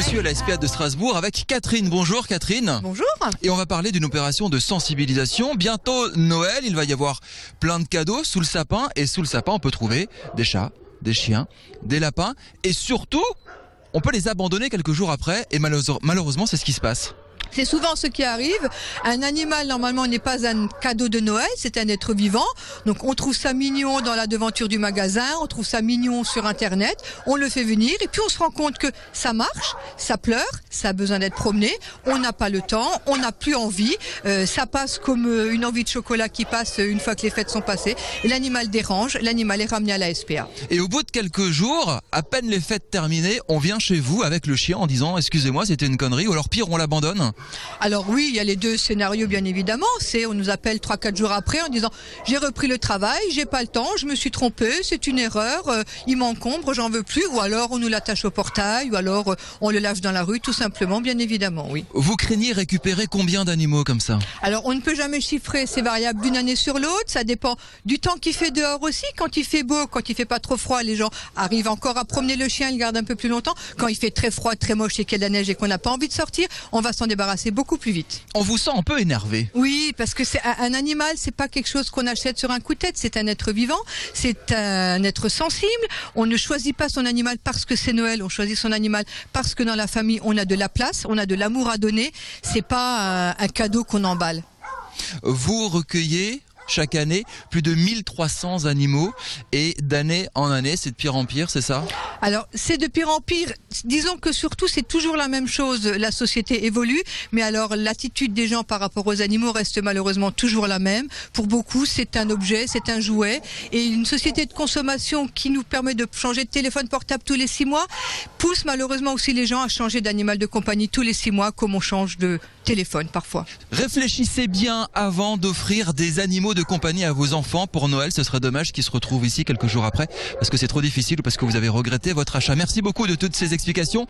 Je suis à la SPA de Strasbourg avec Catherine. Bonjour Catherine. Bonjour. Et on va parler d'une opération de sensibilisation. Bientôt Noël, il va y avoir plein de cadeaux sous le sapin. Et sous le sapin, on peut trouver des chats, des chiens, des lapins. Et surtout, on peut les abandonner quelques jours après. Et malheureusement, c'est ce qui se passe. C'est souvent ce qui arrive. Un animal, normalement, n'est pas un cadeau de Noël, c'est un être vivant. Donc, on trouve ça mignon dans la devanture du magasin, on trouve ça mignon sur Internet, on le fait venir et puis on se rend compte que ça marche, ça pleure, ça a besoin d'être promené, on n'a pas le temps, on n'a plus envie, ça passe comme une envie de chocolat qui passe une fois que les fêtes sont passées. Et l'animal dérange, l'animal est ramené à la SPA. Et au bout de quelques jours, à peine les fêtes terminées, on vient chez vous avec le chien en disant « Excusez-moi, c'était une connerie » ou alors pire, on l'abandonne. Alors oui, il y a les deux scénarios bien évidemment. C'est on nous appelle 3-4 jours après en disant j'ai repris le travail, j'ai pas le temps, je me suis trompé, c'est une erreur, il m'encombre, j'en veux plus. Ou alors on nous l'attache au portail, ou alors on le lâche dans la rue, tout simplement, bien évidemment, oui. Vous craignez récupérer combien d'animaux comme ça? Alors on ne peut jamais chiffrer, c'est variable d'une année sur l'autre, ça dépend du temps qu'il fait dehors aussi. Quand il fait beau, quand il fait pas trop froid, les gens arrivent encore à promener le chien, ils le gardent un peu plus longtemps. Quand il fait très froid, très moche et qu'il y a de la neige et qu'on n'a pas envie de sortir, on va s'en débarrasser beaucoup plus vite. On vous sent un peu énervé. Oui, parce que c'est un animal, c'est pas quelque chose qu'on achète sur un coup de tête, c'est un être vivant, c'est un être sensible. On ne choisit pas son animal parce que c'est Noël, on choisit son animal parce que dans la famille on a de la place, on a de l'amour à donner. C'est pas un cadeau qu'on emballe. Vous recueillez chaque année plus de 1300 animaux et d'année en année, c'est de pire en pire, c'est ça? Alors, c'est de pire en pire. Disons que surtout, c'est toujours la même chose. La société évolue, mais alors l'attitude des gens par rapport aux animaux reste malheureusement toujours la même. Pour beaucoup, c'est un objet, c'est un jouet. Et une société de consommation qui nous permet de changer de téléphone portable tous les 6 mois pousse malheureusement aussi les gens à changer d'animal de compagnie tous les 6 mois, comme on change de téléphone parfois. Réfléchissez bien avant d'offrir des animaux de compagnie à vos enfants pour Noël. Ce serait dommage qu'ils se retrouvent ici quelques jours après parce que c'est trop difficile ou parce que vous avez regretté votre achat. Merci beaucoup de toutes ces explications.